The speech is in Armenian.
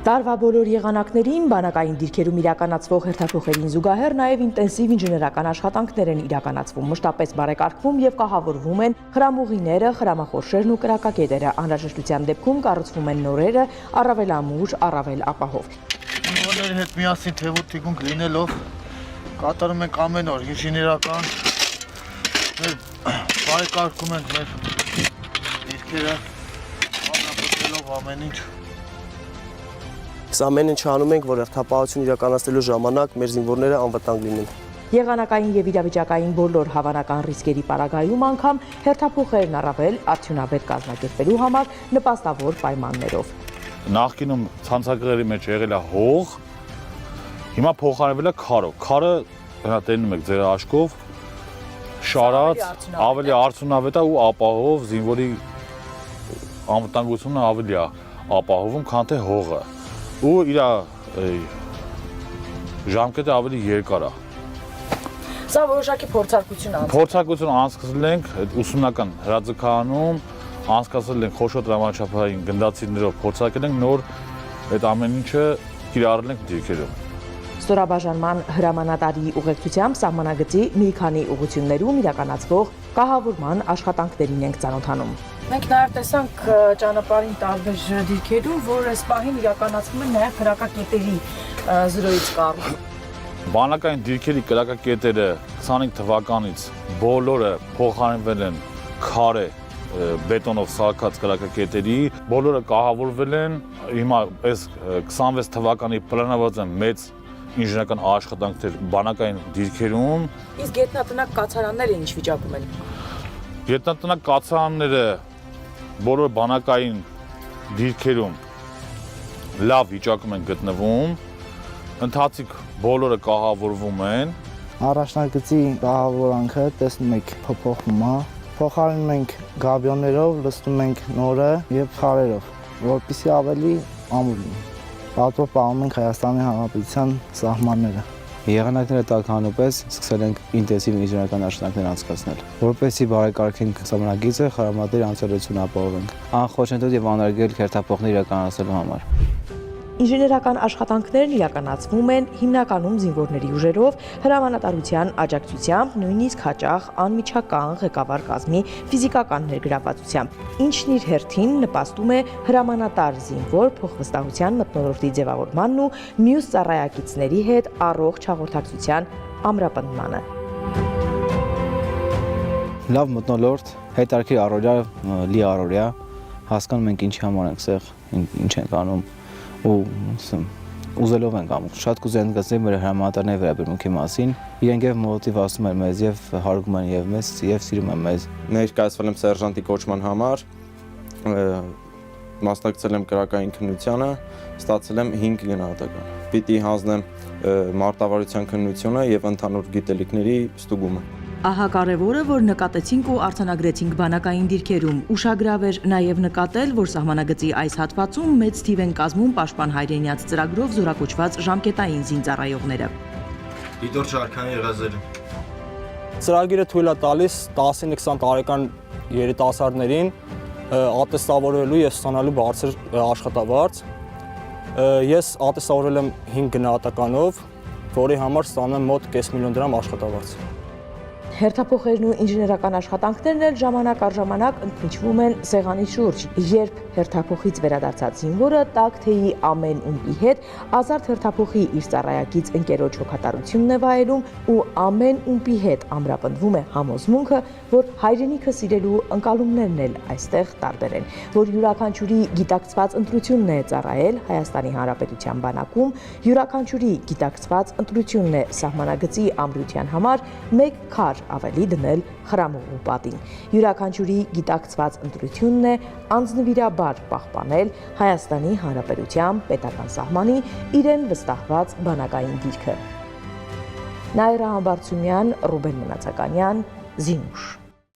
Տարվա բոլոր եղանակներին բանակային դիրքերում իրականացվող հերթափոխերին զուգահեռ նաև ինտենսիվ ինժեներական աշխատանքներ են իրականացվում, մշտապես բարեկարգվում եւ կահավորվում են խրամուղիները, խրամախորշերն ու կրակակետերը, անհրաժեշտության դեպքում կառուցվում են նորերը, առավել ամուր, առավել ապահով։ Նորերի հետ միասին թևուտ թիկունք լինելով կատարում ենք ամեն օր ինժեներական բարեկարգում ենք մեր դիրքերը, ամրապնդելով ամեն ինչ։ Ամեն ինչ անում ենք, որ հերթապահություն իրականացնելու ժամանակ մեր զինվորները անվտանգ լինեն։ Եղանակային եւ իրավիճակային բոլոր հավանական ռիսկերի պարագայում անգամ հերթափոխերն առավել արդյունավետ կազմակերպելու համար նպաստավոր պայմաններով։ Նախկինում ցանցագրերի մեջ եղել է հող, հիմա փոխարինվել է քարով։ Քարը հնատենում եք ձեր աշկով, շարած, ավելի արդյունավետ է ու ապահով, զինվորի անվտանգությունը ավելի է ապահովում, քան թե հողը։ Ու իր ժամկետը ավելի երկար է։ Սա որոշակի փորձարկություն է։ Փորձարկություն անցկացրել ենք ուսումնական հրաձգանում, անցկացրել ենք խոշոր դրամաչափային գնդացիրներով, փորձարկել ենք նոր այդ ամեն ինչը կիրառել ենք դիրքերում։ Ստորաբաժանման հրամանատարի ուղեկցությամբ սահմանագծի մի քանի ուղղություններում իրականացվող կահավորման աշխատանքներին ենք ծանոթանում։ Մենք նաև տեսանք ճանապարհին տարբեր դիրքերում, որ այս պահին իրականացվում են նաև կրակակետերի զրոյից կառուցում։ Բանակային դիրքերի կրակակետերը 25 թվականից բոլորը փոխարինվել են քարե բետոնով սարքած կրակակետերի, բոլորը կահավորվել են, հիմա այս 26 թվականի պլանավորված են մեծ ինժեներական աշխատանքներ բանակային դիրքերում։ Իսկ գետնատնակ կացարանները ինչ վիճակում են։ Գետնատնակ կացարանները բոլոր բանակային դիրքերում լավ վիճակում են գտնվում, ընթացիկ բոլորը կահավորվում են։ Առաջնագծի կահավորանքը տեսնում եք փոփոխվում է, փոխարինում ենք գաբիոններով, լցնում ենք նորը եւ քարերով, որպեսզի ավելի ամուր լինի։ Պատվով պահում ենք Հայաստանի Հանրապետության սահմանները։ Եղանակները տաքանուպես սկսել ենք ինտենսիվ ինժեներական աշխատանքներ անցկացնել, որպեսզի բարեկարգենք սահմանագիծը, խրամատների անցյալությունը ապահովենք, անխոչնդոտ եւ անարգել հերթափոխներ իրականացնելու համար։ Ինժեներական աշխատանքներն իրականացվում են հիմնականում զինվորների ուժերով, հրամանատարության աջակցությամբ, նույնիսկ հաճախ անմիջական ղեկավար կազմի ֆիզիկական ներգրավվածությամբ, ինչն իր հերթին նպաստում է հրամանատար զինվոր փոխվստահության մթնոլորտի ձևավորմանն ու մյուս ծառայակիցների հետ առողջ հաղորդակցության ամրապնդմանը։ Լավ մթնոլորտ, հետարքի առօրյա, լի առօրյա, հասկանում ենք ինչի համար ենք սեղ, ինչ ենք անում ու ուզելով ենք անում։ Շատ կուզենք գծել մեր հրամանատարների վերաբերմունքի մասին, իրենք եւ մոտիվացնում են մեզ եւ հարգում են եւ մեզ եւ սիրում են մեզ։ Ներկայացվել եմ սերժանտի կոչման համար, մասնակցել եմ կրակային քննությանը, ստացել եմ 5 գնահատական։ Պիտի հանձնեմ մարտավարության քննությունը եւ ընդհանուր գիտելիքների ստուգումը։ Ահա կարևորը, որ նկատեցինք ու արձանագրեցինք բանակային դիրքերում, ուշագրավ էր նաև նկատել, որ սահմանագծի այս հատվածում մեծ թիվ են կազմում պաշտպան հայրենիաց ծրագրով զորակոչված ժամկետային զինծառայողները։ Դիտոր Շարքանի Եղազարը։ Ծրագիրը թույլ է տալիս 19-20 տարեկան երիտասարդներին ատեստավորելու եւ ստանալու բարձր աշխատավարձ։ Ես ատեստավորել եմ 5 գնահատականով, որի համար ստանում եմ մոտ 5 միլիոն դրամ աշխատավարձ։ Հերթափոխերն ու ինժեներական աշխատանքներն էլ ժամանակ առ ժամանակ ընդմիջվում են սեղանի շուրջ, երբ հերթափոխից վերադարձած զինվորը տաք թեյի ամեն ումպի հետ ազատ հերթափոխի իր ծառայակից ընկերոջ հոգատարությունն է վայելում ու ամեն ումպի հետ ամրապնդվում է համոզմունքը, որ հայրենիքը սիրելու ընկալումներն էլ այստեղ տարբեր են, որ յուրաքանչյուրի գիտակցված ընտրությունն է ծառայել Հայաստանի Հանրապետության բանակում, յուրաքանչյուրի գիտակցված ընտրությունն է սահմանագծի ամրության համար մեկ քար ավելի դնել խրամուղու պատին։ Յուրաքանչյուրի գիտակցված ընտրությունն է անձնվիրաբար պահպանել Հայաստանի Հանրապետության պետական սահմանի իրեն վստահված բանակային դիրքը։ Նաիրա Համբարձումյան, Ռուբեն Մնացականյան, Զինուշ։